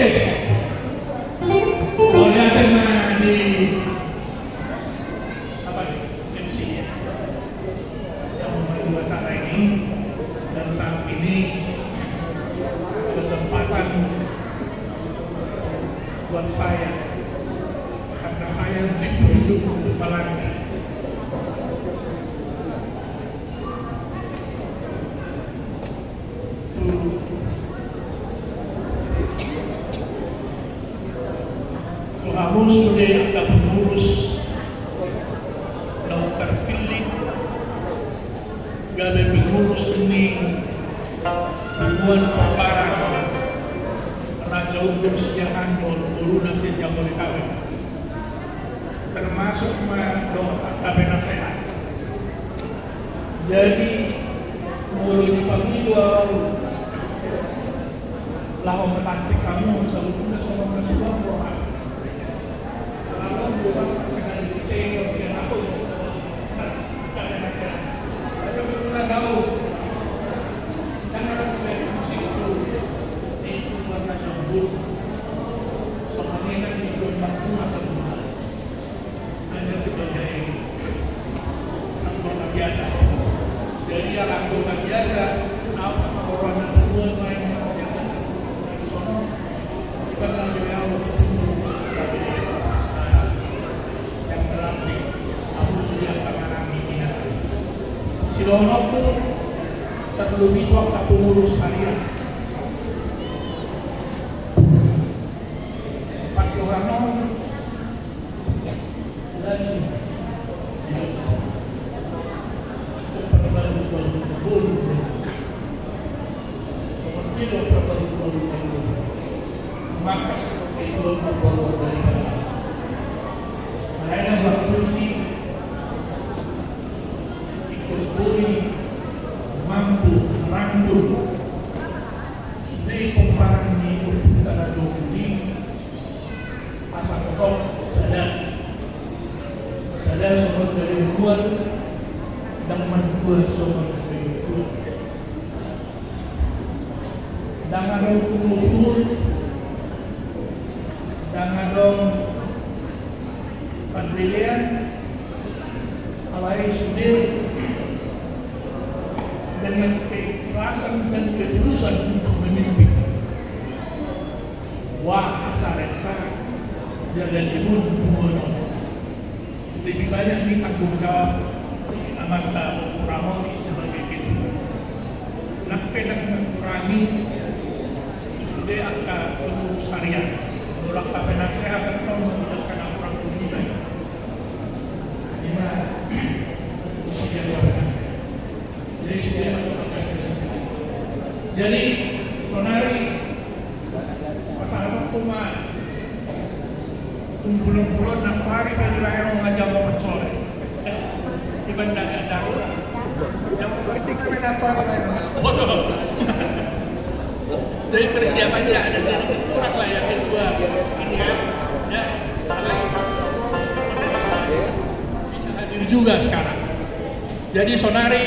Oke. Boleh ada di apa MC ya yang membantu acara ini, dan saat ini kesempatan buat saya karena saya ditunjuk untuk Balanda. Kamu sudah ada pengurus yang terpilih, gak pengurus ini hubungan perbarang Raja Umum Siahan Uruna Jabodetabek, termasuk Kabe Nasehat. Jadi mulai dipanggil lawan melantik kamu sebetulnya sama sebuah orang. Kalau bukan dengan senior aku Kabe Nasehat, tapi kita tahu kan orang dari musik itu warna jambul, soalnya kan dijual batu masa dulu. Hanya sebagai anggota biasa. Jadi yang anggota biasa, apa orang yang main di sana, kita ngambil yang berarti aku sudah mengalami ini. Sidono pun terlebih waktu pengurus harian. Pak Yohano lagi seperti dokter maka seperti itu membawa dari saya waktu sih ikut bumi mampu merangkul supaya pemparan di utara Jokowi asal kok sadar sobat dari luar dan menjual sobat dari luar dan ada kumur dan ada pendirian alai sudir dengan keikhlasan dan ketulusan untuk memimpin. Wah, sareka jalan imun bumono. Lebih banyak di tanggung jawab Amanda Ramoni sebagai ketua. Nakpe dan mengurangi sudah angka pengurus harian. Menolak Kabe Nasehat atau mengucapkan orang pembina. Lima, sudah luar biasa. Jadi sudah ada proses. Jadi sonari pasangan cuma bulan-bulan dan hari kali raya mengajak mau sore. Di bandar ada. Yang penting kenapa? Jadi persiapannya ada sedikit kurang lah yang kedua. Ini ya, bisa hadir juga sekarang. Jadi sonari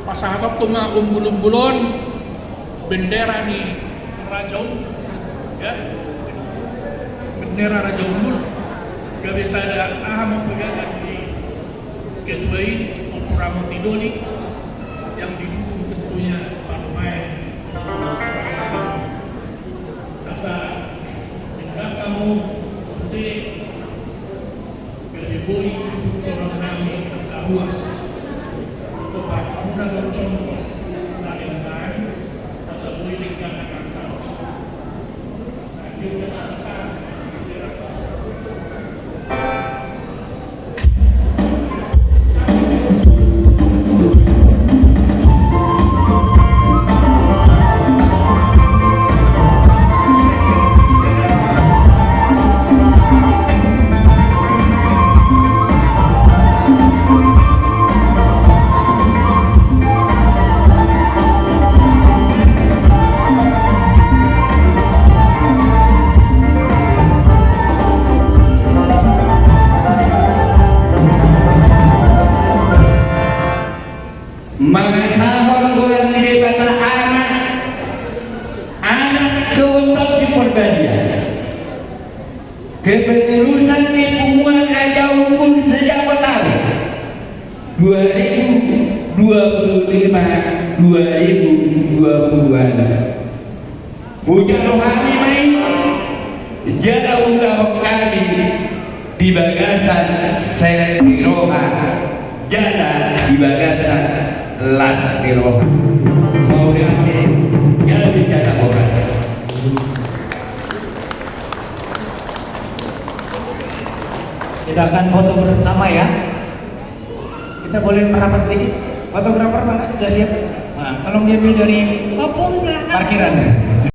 pasangan cuma umbul-umbulon bendera nih Raja Umbul, ya bendera Raja Umbul. Gak bisa ada aham pegangan di ketua ini Ramo Tidoni yang didukung tentunya Pak Lumayan. Rasa jika kamu sudah berliburi orang kami terdahuas coba kamu dalam contoh dari negara rasa boleh dikatakan tahu akhirnya sekarang kepengurusan di Punguan Aja Unggul sejak Betawi 2025-2020. Bujang rohani main jauh kami di bagasan Sentiroha, jana di bagasan Lastiroha. Mau diambil jadi jana boras. Kita akan foto bersama ya. Kita boleh merapat sedikit. Fotografer mana? Sudah siap? Nah, tolong diambil dari Opung silakan. parkiran.